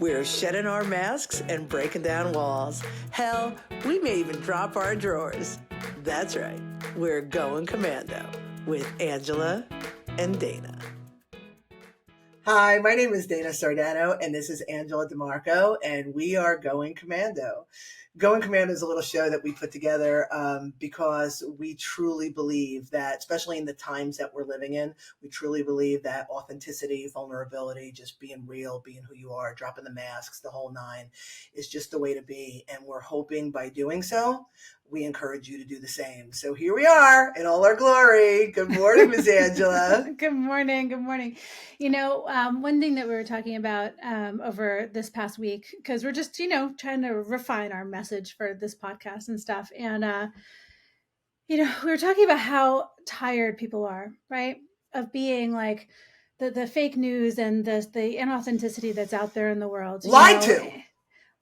We're shedding our masks and breaking down walls. Hell, we may even drop our drawers. That's right. We're going commando with Angela and Dana. Hi, my name is Dana Sardano, and this is Angela DiMarco, and we are Going Commando. Going Commando is a little show that we put together because we truly believe that, especially in the times that we're living in, we truly believe that authenticity, vulnerability, just being real, being who you are, dropping the masks, the whole nine, is just the way to be. And we're hoping by doing so, we encourage you to do the same. So here we are in all our glory. Good morning, Ms. Angela. Good morning. Good morning. You know, one thing that we were talking about over this past week, because we're just, trying to refine our message for this podcast and stuff. And, we were talking about how tired people are, right? Of being like the fake news and the inauthenticity that's out there in the world.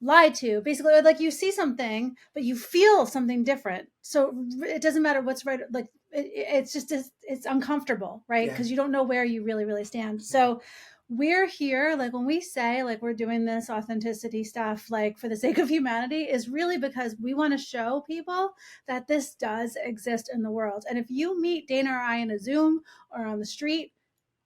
Lied to, basically, like you see something, but you feel something different. So it doesn't matter what's right. Like it's uncomfortable, right? Because you don't know where you really stand. So we're here, like when we say like we're doing this authenticity stuff, like for the sake of humanity, is really because we want to show people that this does exist in the world. And if you meet Dana or I in a Zoom or on the street,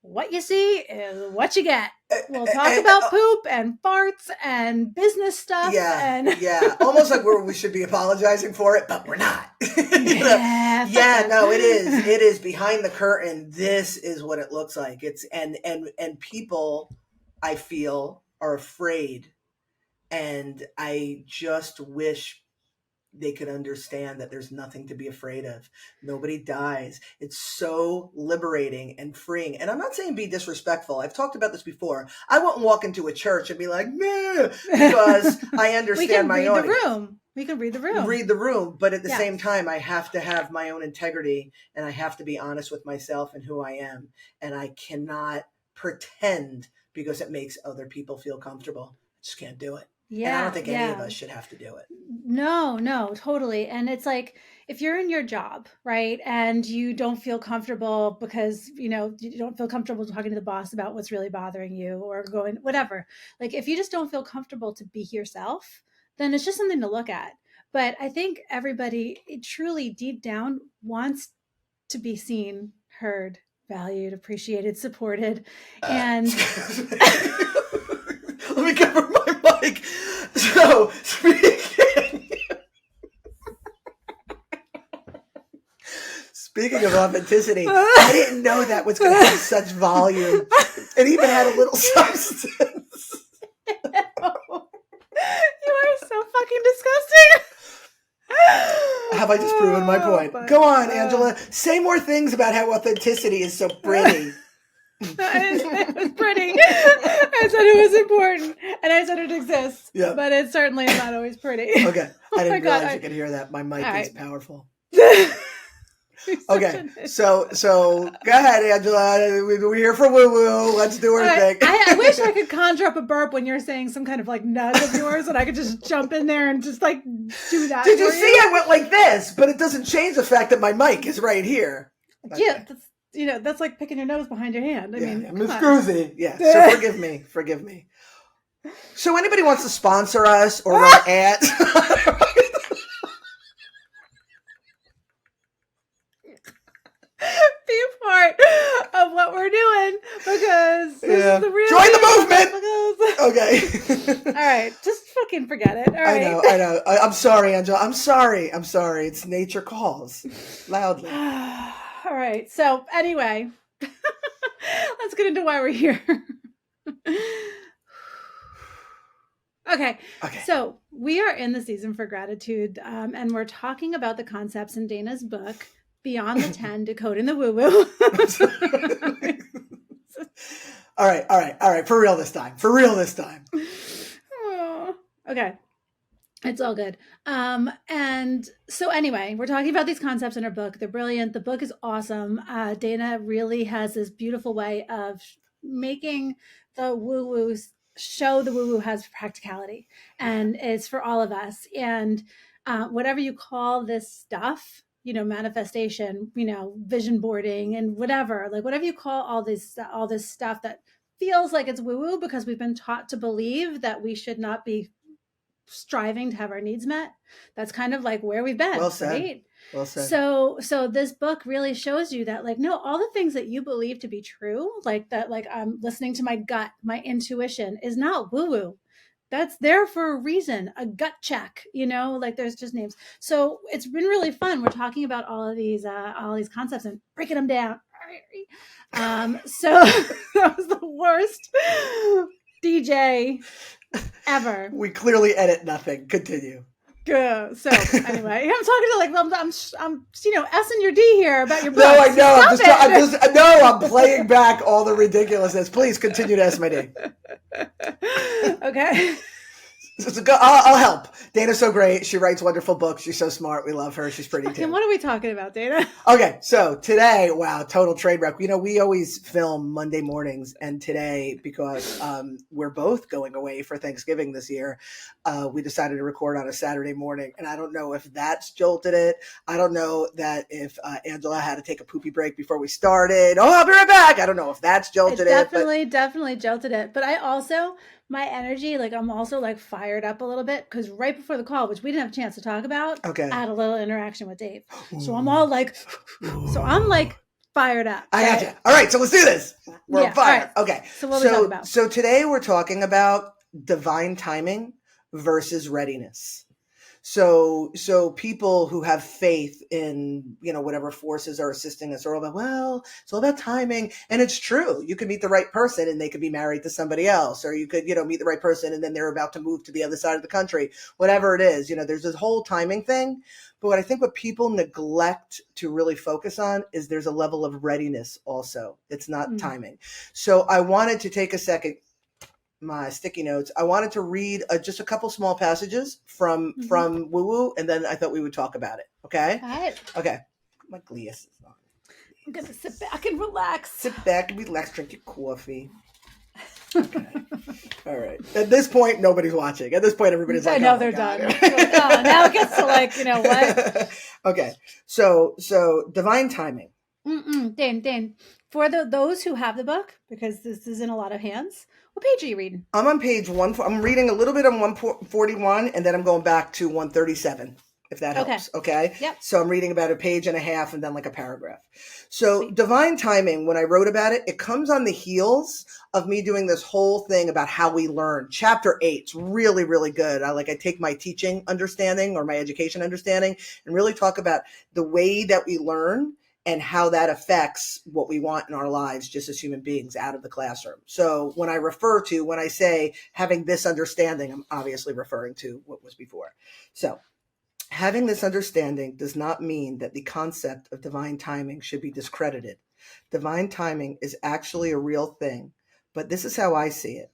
what you see is what you get. We'll talk about poop and farts and business stuff. Yeah. Almost like we should be apologizing for it, but we're not. No, it is. It is behind the curtain. This is what it looks like. It's and people, I feel, are afraid, and I just wish they could understand that there's nothing to be afraid of. Nobody dies. It's so liberating and freeing. And I'm not saying be disrespectful. I've talked about this before. I wouldn't walk into a church and be like, meh, because I understand my own. We can read the room. Read the room. But at the same time, I have to have my own integrity, and I have to be honest with myself and who I am. And I cannot pretend because it makes other people feel comfortable. I just can't do it. Yeah, and I don't think any of us should have to do it. No, totally. And it's like, if you're in your job, right, and you don't feel comfortable because, you don't feel comfortable talking to the boss about what's really bothering you or going, whatever. Like, if you just don't feel comfortable to be yourself, then it's just something to look at. But I think everybody truly deep down wants to be seen, heard, valued, appreciated, supported. And let me cover my mic. So, speaking of authenticity, I didn't know that was going to have such volume. It even had a little substance. You are so fucking disgusting. Have I just proven my point? Go on, Angela. Say more things about how authenticity is so pretty. It was pretty. I said it was important, and I said it exists. Yeah. But it certainly is not always pretty. Okay. I didn't realize you could hear that. My mic is powerful. Okay. So go ahead, Angela. We're here for woo-woo. Let's do our thing. I wish I could conjure up a burp when you're saying some kind of like nut of yours, and I could just jump in there and just like do that. Did you see? I went like this, but it doesn't change the fact that my mic is right here. Okay. Yeah, that's like picking your nose behind your hand. I mean, I'm Scroozy. Yeah, so forgive me. So anybody wants to sponsor us or run ads? Be a part of what we're doing because this is the real. Join the movement. Okay. All right, just fucking forget it. All right. I know. I'm sorry, Angela. I'm sorry. It's nature calls loudly. All right. So anyway, let's get into why we're here. Okay. So we are in the season for gratitude, and we're talking about the concepts in Dana's book, Beyond the 10, Decoding the WooWoo. All right. For real this time. Oh, okay. It's all good. And so anyway, we're talking about these concepts in her book. They're brilliant. The book is awesome. Dana really has this beautiful way of making the woo-woos show the woo-woo has practicality, and it's for all of us. And whatever you call this stuff, manifestation, vision boarding and whatever you call all this stuff that feels like it's woo-woo because we've been taught to believe that we should not be striving to have our needs met. That's kind of like where we've been, Well said. right? Well said. So this book really shows you that, like, no, all the things that you believe to be true, like that, like I'm listening to my gut, my intuition, is not woo-woo. That's there for a reason, a gut check, like there's just names. So it's been really fun. We're talking about all these concepts and breaking them down. So that was the worst DJ ever. We clearly edit nothing. Continue. Good. So anyway, I'm talking to I'm S and your D here about your books. No, I know. I'm playing back all the ridiculousness. Please continue to S my D. Okay. I'll help. Dana's so great. She writes wonderful books. She's so smart. We love her. She's pretty too. What are we talking about, Dana? Okay, so today, wow, total train wreck. We always film Monday mornings, and today, because we're both going away for Thanksgiving this year, we decided to record on a Saturday morning. And I don't know if that's jolted it. I don't know that if Angela had to take a poopy break before we started. Oh, I'll be right back. I don't know if that's jolted it. Definitely jolted it. But I also, my energy, I'm also fired up a little bit because right before the call, which we didn't have a chance to talk about, okay, I had a little interaction with Dave. So I'm all fired up. I got you. All right, so let's do this. We're on fire. Right. Okay. So what are we talking about? So today we're talking about divine timing versus readiness. So people who have faith in, whatever forces are assisting us are all about, well, it's all about timing. And it's true. You could meet the right person and they could be married to somebody else, or you could, meet the right person and then they're about to move to the other side of the country, whatever it is, there's this whole timing thing. But what people neglect to really focus on is there's a level of readiness also. It's not timing. So I wanted to take a second, my sticky notes. I wanted to read just a couple small passages from WooWoo, and then I thought we would talk about it. Okay. All right. Okay. My glias is on. I'm gonna sit back and relax. Sit back and relax. Drink your coffee. Okay. All right. At this point, nobody's watching. At this point, everybody's like, I know they're done. Now it gets to what? Okay. So divine timing. Dan, for those who have the book, because this is in a lot of hands, what page are you reading? I'm on page 1. I'm reading a little bit on 141, and then I'm going back to 137, if that helps. Okay. Yep. So I'm reading about a page and a half and then a paragraph. So divine timing, when I wrote about it, it comes on the heels of me doing this whole thing about how we learn. Chapter 8's really, really good. I take my teaching understanding or my education understanding and really talk about the way that we learn and how that affects what we want in our lives just as human beings out of the classroom. So when I say having this understanding, I'm obviously referring to what was before. So having this understanding does not mean that the concept of divine timing should be discredited. Divine timing is actually a real thing, but this is how I see it.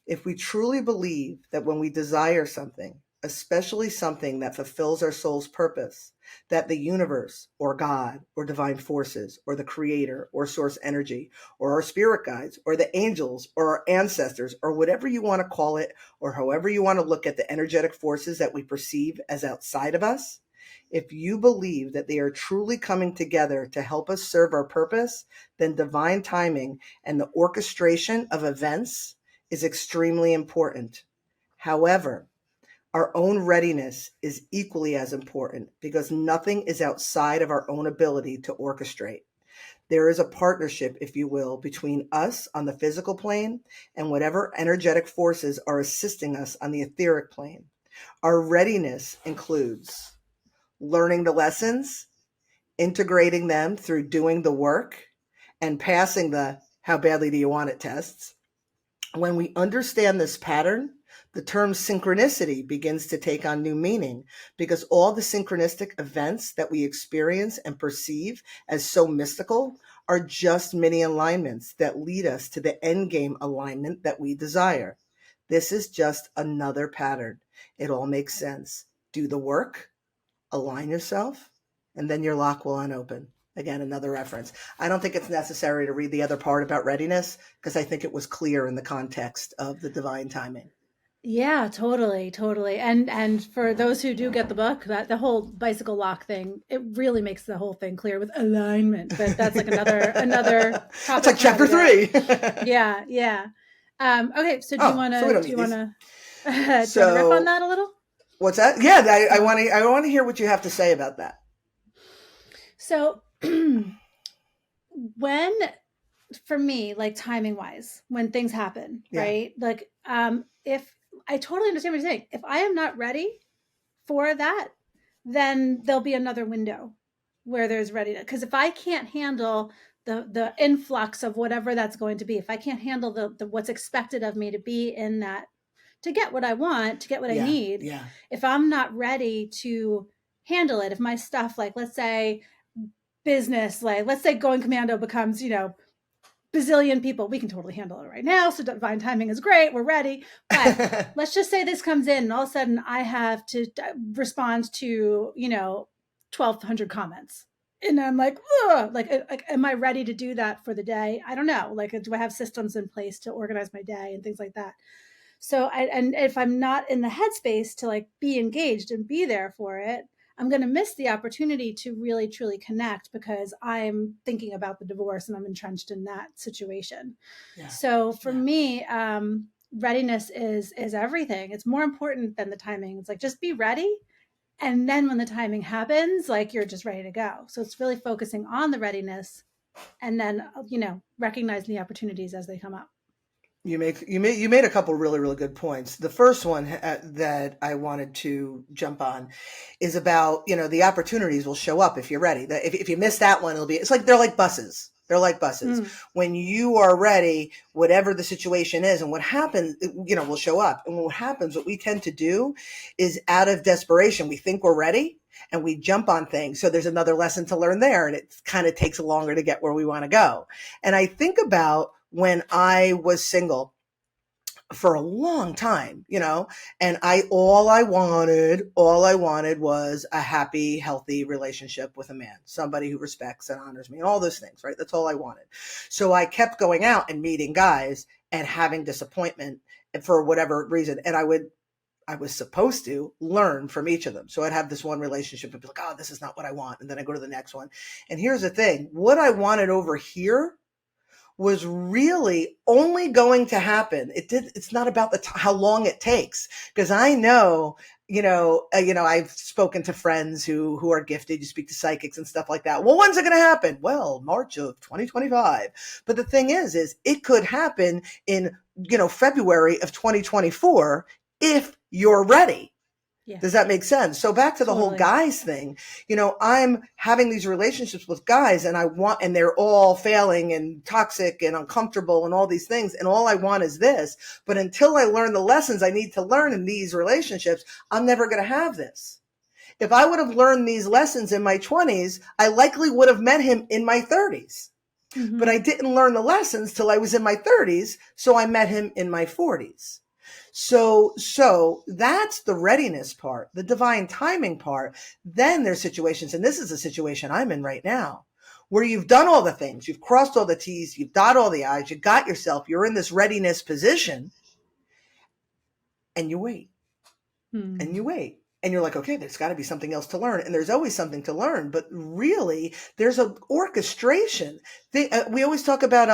If we truly believe that when we desire something, especially something that fulfills our soul's purpose, that the universe or God or divine forces or the creator or source energy or our spirit guides or the angels or our ancestors or whatever you want to call it, or however you want to look at the energetic forces that we perceive as outside of us, if you believe that they are truly coming together to help us serve our purpose, then divine timing and the orchestration of events is extremely important. However, our own readiness is equally as important because nothing is outside of our own ability to orchestrate. There is a partnership, if you will, between us on the physical plane and whatever energetic forces are assisting us on the etheric plane. Our readiness includes learning the lessons, integrating them through doing the work, and passing the "how badly do you want it" tests. When we understand this pattern, the term synchronicity begins to take on new meaning because all the synchronistic events that we experience and perceive as so mystical are just mini alignments that lead us to the end game alignment that we desire. This is just another pattern. It all makes sense. Do the work, align yourself, and then your lock will unopen. Again, another reference. I don't think it's necessary to read the other part about readiness because I think it was clear in the context of the divine timing. Yeah, totally, totally. And for those who do get the book, that the whole bicycle lock thing, it really makes the whole thing clear with alignment. But that's like another It's topic like for chapter another day. 3. Yeah, yeah. Okay, so Oh, so we don't do need you these. wanna do you wanna riff on So that a little? what's that? Yeah, I Uh, want to. I want to hear what you have to say about that. so when for me, like timing wise, when things happen, Yeah, right? Like if I totally understand what you're saying. If I am not ready for that, then there'll be another window where there's readiness. Because if I can't handle the influx of whatever that's going to be, if I can't handle the what's expected of me to be in that, to get what I want, to get what I yeah, need, yeah, if I'm not ready to handle it, if my stuff, like let's say business, like let's say going commando becomes, bazillion people, we can totally handle it right now. So divine timing is great. We're ready. But let's just say this comes in and all of a sudden I have to respond to, 1,200 comments. And I'm like, ugh, like, am I ready to do that for the day? I don't know. Like, do I have systems in place to organize my day and things like that? So and if I'm not in the headspace to like be engaged and be there for it, I'm going to miss the opportunity to really truly connect because I'm thinking about the divorce and I'm entrenched in that situation. yeah, So for yeah. me, readiness is everything. It's more important than the timing. It's like just be ready, and then when the timing happens, like you're just ready to go. So it's really focusing on the readiness, and then recognizing the opportunities as they come up. You made a couple really really good points. The first one that I wanted to jump on is about the opportunities will show up if you're ready. If you miss that one, it's like they're like buses. They're like buses. Mm. When you are ready, whatever the situation is, and what happens, will show up. And what happens, what we tend to do, is out of desperation, we think we're ready, and we jump on things. So there's another lesson to learn there, and it kind of takes longer to get where we want to go. And I think about when I was single for a long time, and all I wanted was a happy, healthy relationship with a man, somebody who respects and honors me and all those things, right? That's all I wanted. So I kept going out and meeting guys and having disappointment for whatever reason. And I was supposed to learn from each of them. So I'd have this one relationship and be like, oh, this is not what I want. And then I go to the next one. And here's the thing, what I wanted over here was really only going to happen. It's not about how long it takes, because I know, I've spoken to friends who are gifted. You speak to psychics and stuff like that. Well, when's it going to happen? Well, March of 2025. But the thing is it could happen in, February of 2024 if you're ready. Yeah, Does that make sense? So back to the whole totally. guys thing, I'm having these relationships with guys and they're all failing and toxic and uncomfortable and all these things. And all I want is this. But until I learn the lessons I need to learn in these relationships, I'm never going to have this. If I would have learned these lessons in my 20s, I likely would have met him in my 30s. But I Mm-hmm. didn't learn the lessons till I was in my 30s. So I met him in my 40s. So that's the readiness part, the divine timing part. Then there's situations, and this is a situation I'm in right now, where you've done all the things, you've crossed all the T's, you've dotted all the I's, you got yourself, you're in this readiness position, and you wait, and you Mm. wait. And you're like, okay, there's got to be something else to learn. And there's always something to learn. But really, there's an orchestration. We always talk about,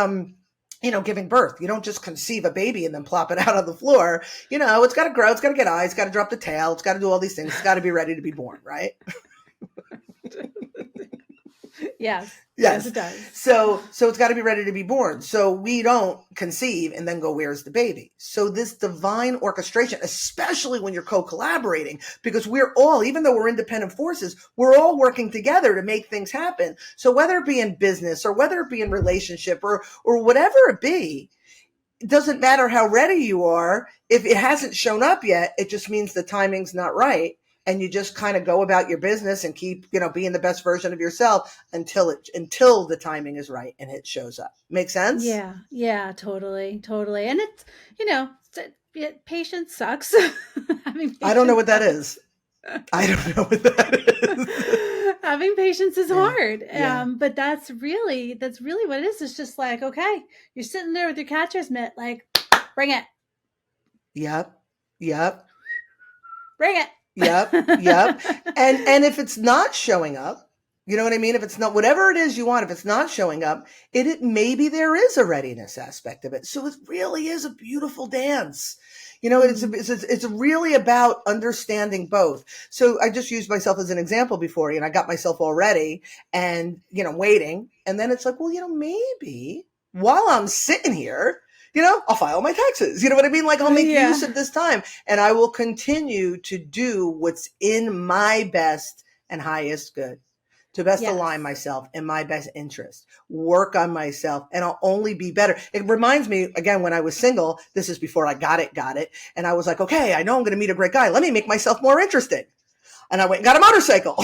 giving birth. You don't just conceive a baby and then plop it out on the floor. It's got to grow. It's got to get eyes. It's got to drop the tail. It's got to do all these things. It's got to be ready to be born, right? Yes, yes, Yes. it does. So it's got to be ready to be born. So we don't conceive and then go, where's the baby? So this divine orchestration, especially when you're co-collaborating, because we're all, even though we're independent forces, we're all working together to make things happen. So whether it be in business or whether it be in relationship or whatever it be, it doesn't matter how ready you are. If it hasn't shown up yet, it just means the timing's not right. And you just kind of go about your business and keep, being the best version of yourself until the timing is right and it shows up. Make sense? Yeah, yeah, totally, totally. And it's, patience sucks. Having I don't know patience what that sucks. is. I don't know what that is. Having patience is Yeah. hard. Yeah. But that's really what it is. It's just like, okay, you're sitting there with your catcher's mitt, like, bring it. Yep. Yep. Bring it. Yep. And if it's not showing up, you know what I mean? If it's not, whatever it is you want, if it's not showing up, maybe there is a readiness aspect of it. So it really is a beautiful dance. It's really about understanding both. So I just used myself as an example before, I got myself all ready and, waiting. And then it's like, well, maybe while I'm sitting here, I'll file my taxes. You know what I mean? Like I'll make use of this time and I will continue to do what's in my best and highest good. To best align myself in my best interest, work on myself, and I'll only be better. It reminds me, again, when I was single, this is before I got it. And I was like, okay, I know I'm going to meet a great guy. Let me make myself more interesting. And I went and got a motorcycle.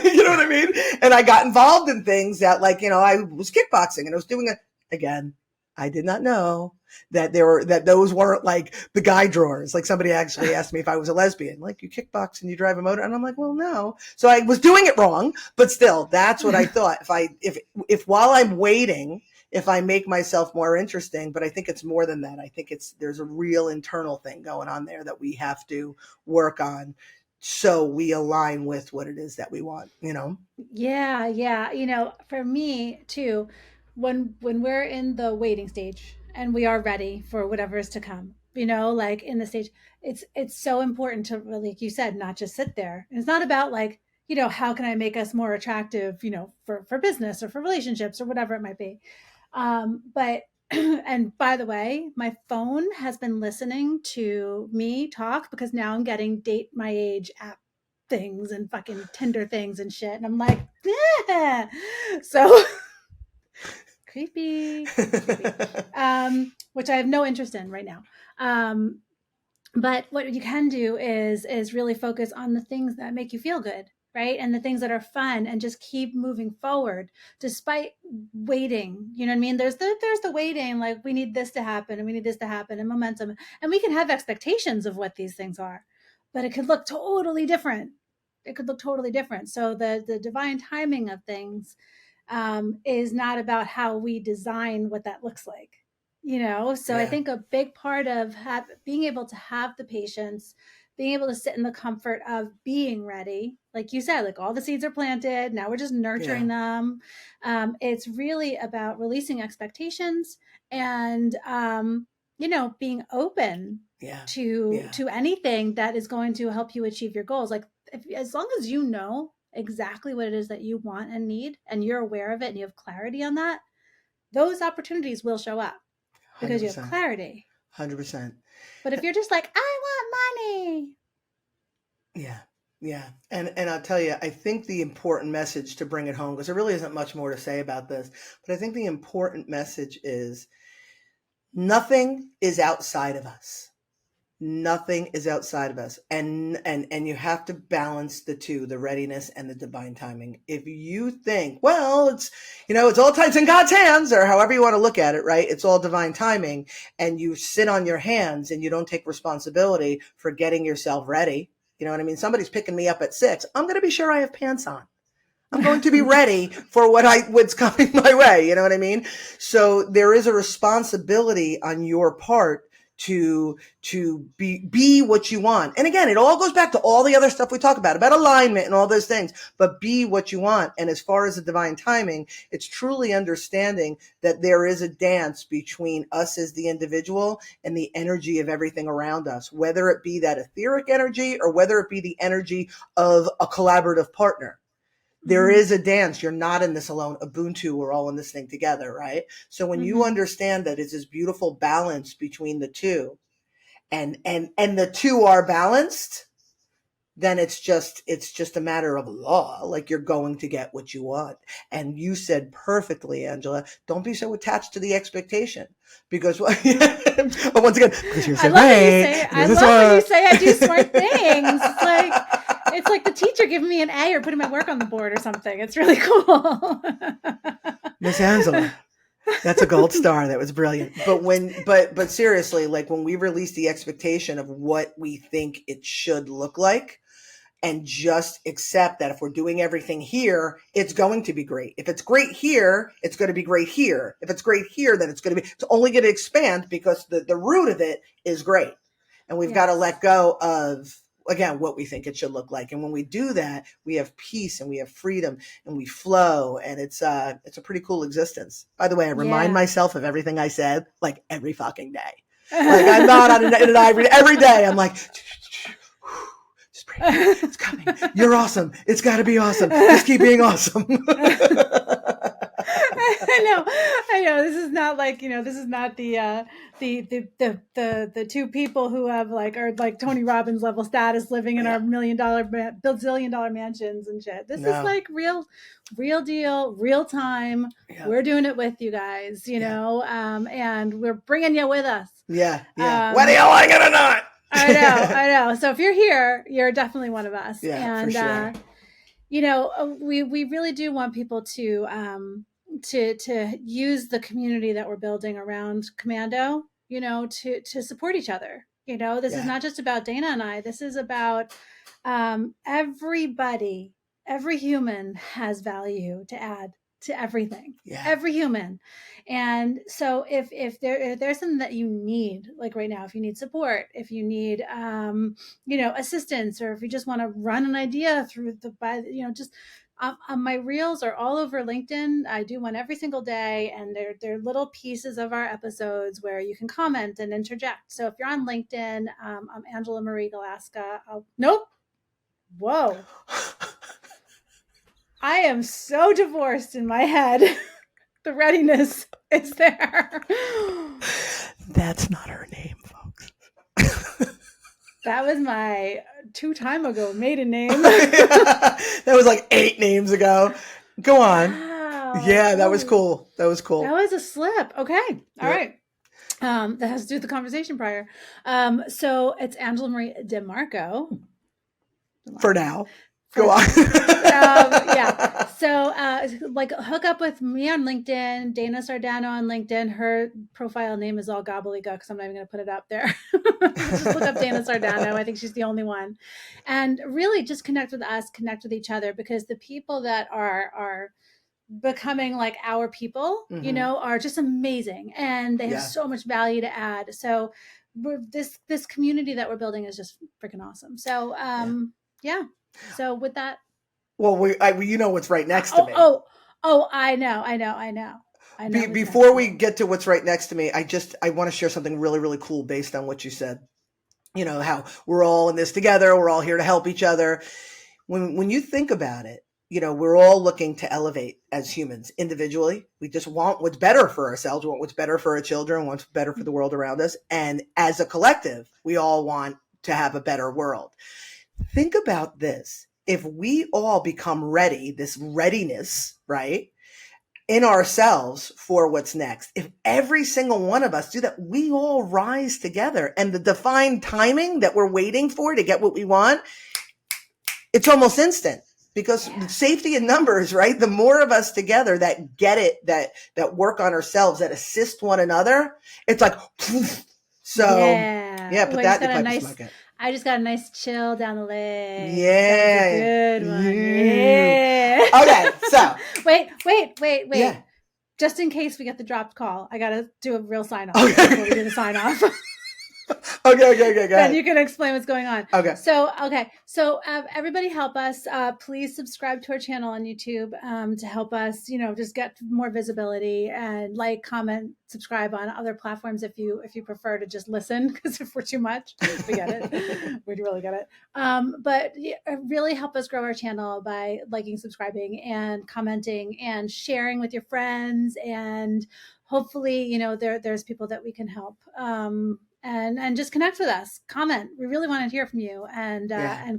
You know what I mean? And I got involved in things that I was kickboxing and I was doing it again. I did not know that those weren't like the guy drawers. Like somebody actually asked me if I was a lesbian, like you kickbox and you drive a motor. And I'm like, well, no. So I was doing it wrong, but still that's what I thought. If while I'm waiting, if I make myself more interesting, but I think it's more than that. I think there's a real internal thing going on there that we have to work on. So we align with what it is that we want, Yeah. For me too, when we're in the waiting stage and we are ready for whatever is to come, like in the stage, it's so important to really, like you said, not just sit there. And it's not about like, how can I make us more attractive, for business or for relationships or whatever it might be. But and by the way, my phone has been listening to me talk because now I'm getting date my age app things and fucking Tinder things and shit. And I'm like, so creepy. Which I have no interest in right now. But what you can do is really focus on the things that make you feel good, right? And the things that are fun and just keep moving forward despite waiting. You know what I mean? There's the waiting, like we need this to happen and we need this to happen and momentum. And we can have expectations of what these things are, but it could look totally different. So the divine timing of things is not about how we design what that looks like. So I think a big part of being able to have the patience, being able to sit in the comfort of being ready, like you said, like all the seeds are planted, now we're just nurturing them. It's really about releasing expectations and being open to anything that is going to help you achieve your goals. Like as long as you know exactly what it is that you want and need and you're aware of it and you have clarity on that, those opportunities will show up. Because 100%. You have clarity. 100%. But if you're just like, I want money. Yeah. And I'll tell you, I think the important message to bring it home, because there really isn't much more to say about this, but I think the important message is nothing is outside of us. Nothing is outside of us. And you have to balance the two, the readiness and the divine timing. If you think, well, it's all times in God's hands, or however you want to look at it, right? It's all divine timing, and you sit on your hands and you don't take responsibility for getting yourself ready. You know what I mean? Somebody's picking me up at 6. I'm going to be sure I have pants on. I'm going to be ready for what's coming my way. You know what I mean? So there is a responsibility on your part to be what you want. And again, it all goes back to all the other stuff we talk about alignment and all those things, but be what you want. And as far as the divine timing, it's truly understanding that there is a dance between us as the individual and the energy of everything around us, whether it be that etheric energy or whether it be the energy of a collaborative partner. There is a dance. You're not in this alone. Ubuntu, we're all in this thing together, right? So when you understand that it's this beautiful balance between the two, and the two are balanced, then it's just a matter of law. Like you're going to get what you want. And you said perfectly, Angela, don't be so attached to the expectation, because once again, because you're so great. I love when you say I do smart things. It's like the teacher giving me an A or putting my work on the board or something. It's really cool. Miss Angela, that's a gold star. That was brilliant. But seriously, like when we release the expectation of what we think it should look like, and just accept that if we're doing everything here, it's going to be great. If it's great here, it's going to be great here. If it's great here, then it's only going to expand because the root of it is great. And we've got to let go of, again, what we think it should look like. And when we do that, we have peace and we have freedom and we flow. And it's a pretty cool existence. By the way, I remind myself of everything I said, like every fucking day. Like I'm not on an ivory every day. I'm like, just breathe. It's coming. You're awesome. It's got to be awesome. Just keep being awesome. I know. This is not like, this is not the two people who have are like Tony Robbins level status living in our bazillion dollar mansions and shit. This is like real deal, real time. Yeah. We're doing it with you guys, you know, and we're bringing you with us. Yeah. Whether you like it or not. I know. So if you're here, you're definitely one of us. Yeah, and, for sure. We really do want people to use the community that we're building around Commando, to support each other. This is not just about Dana and I. This is about everybody. Every human has value to add to everything. Yeah. Every human. And so if there's something that you need, like right now, if you need support, if you need assistance, or if you just want to run an idea through my reels are all over LinkedIn. I do one every single day, and they're little pieces of our episodes where you can comment and interject. So if you're on LinkedIn, I'm Angela Marie Galaska. Nope. Whoa. I am so divorced in my head. The readiness is there. That's not her name, folks. That was my 2 time ago maiden name. That was like 8 names ago. Go on. Wow. Yeah, that was cool. That was a slip. Okay. All right. That has to do with the conversation prior. So it's Angela Marie DiMarco. For now. Go on. Yeah. So hook up with me on LinkedIn, Dana Sardano on LinkedIn. Her profile name is all gobbledygook, so I'm not even going to put it up there. Just look up Dana Sardano. I think she's the only one. And really just connect with us, connect with each other, because the people that are becoming like our people, are just amazing, and they have so much value to add. So this community that we're building is just freaking awesome. So So with that, well, you know what's right next to me. I know. Before we get to what's right next to me, I want to share something really, really cool based on what you said. How we're all in this together. We're all here to help each other. When you think about it, we're all looking to elevate as humans individually. We just want what's better for ourselves, want what's better for our children, what's better for the world around us. And as a collective, we all want to have a better world. Think about this. If we all become ready, this readiness, right, in ourselves for what's next, if every single one of us do that, we all rise together, and the defined timing that we're waiting for to get what we want, it's almost instant, because safety in numbers, right? The more of us together that get it, that work on ourselves, that assist one another, it's like, so put that in the pipe smoke it. I just got a nice chill down the leg. Yeah. Good one. Yeah. Okay, so. Wait. Yeah. Just in case we get the dropped call, I got to do a real sign off before we do the sign off. Okay. Go ahead. And you can explain what's going on. Okay. So everybody help us. Please subscribe to our channel on YouTube to help us, just get more visibility, and like, comment, subscribe on other platforms if you prefer to just listen, because if we're too much, we get it. We really get it. But really help us grow our channel by liking, subscribing, and commenting, and sharing with your friends. And hopefully, there's people that we can help. And just connect with us, comment. We really want to hear from you, and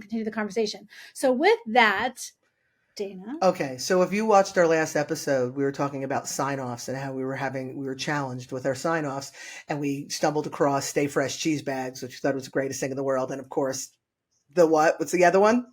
continue the conversation. So with that, Dana. Okay. So if you watched our last episode, we were talking about sign-offs and how we were challenged with our sign-offs, and we stumbled across Stay Fresh cheese bags, which we thought was the greatest thing in the world. And of course, the what? What's the other one?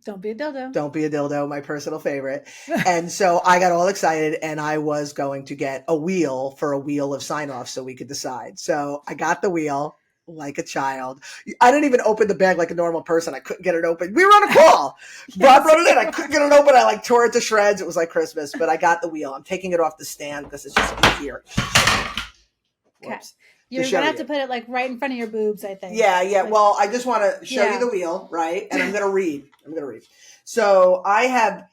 Don't be a dildo. Don't be a dildo, my personal favorite. And so I got all excited, and I was going to get a wheel of sign-offs so we could decide. So I got the wheel like a child. I didn't even open the bag like a normal person. I couldn't get it open. We were on a call. Bob brought it in. I couldn't get it open. I tore it to shreds. It was like Christmas, but I got the wheel. I'm taking it off the stand because it's just easier. Okay. You're going to have to put it like right in front of your boobs, I think. Yeah. Like, Well, I just want to show you the wheel, right? And I'm going to read. So I have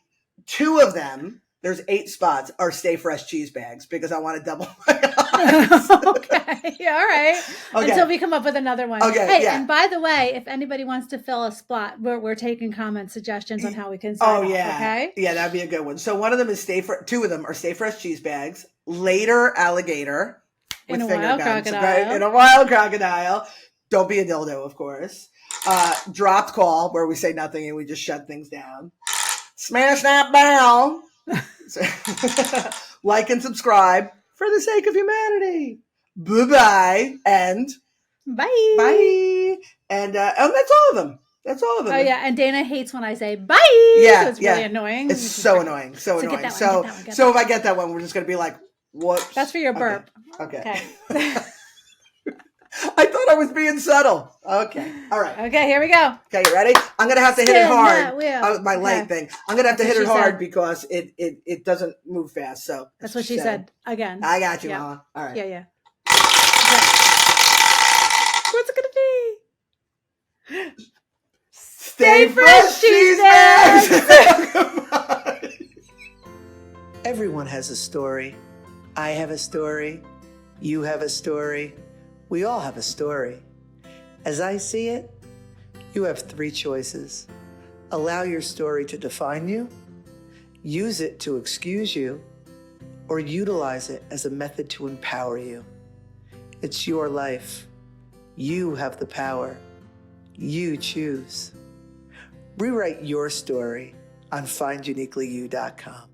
2 of them. There's 8 spots are Stay Fresh cheese bags because I want to double my odds. Okay. Yeah, all right. Okay. Until we come up with another one. Okay. Hey, and by the way, if anybody wants to fill a spot, we're taking comment suggestions on how we can sign off, okay? Yeah, that'd be a good one. So one of them is 2 of them are Stay Fresh cheese bags. Later alligator with in a finger wild guns, crocodile. right? In a wild crocodile. Don't be a dildo, of course. Dropped call where we say nothing and we just shut things down. Smash that bell. Like and subscribe for the sake of humanity. Bye-bye and bye. And that's all of them. Oh yeah, and Dana hates when I say bye. Yeah, so it's really annoying. It's so annoying. So annoying. So if I get that one, we're just gonna be like, whoops. That's for your burp. Okay. I thought I was being subtle. Okay. All right. Okay, here we go. Okay, you ready? I'm going to have to hit it hard. My leg thing. I'm going to have to hit it hard because it doesn't move fast. So that's what she said. Again. I got you, Mama. All right. Yeah. Okay. What's it going to be? Stay fresh, cheese bags! Everyone has a story. I have a story. You have a story. We all have a story. As I see it, you have 3 choices. Allow your story to define you, use it to excuse you, or utilize it as a method to empower you. It's your life. You have the power. You choose. Rewrite your story on finduniquelyyou.com.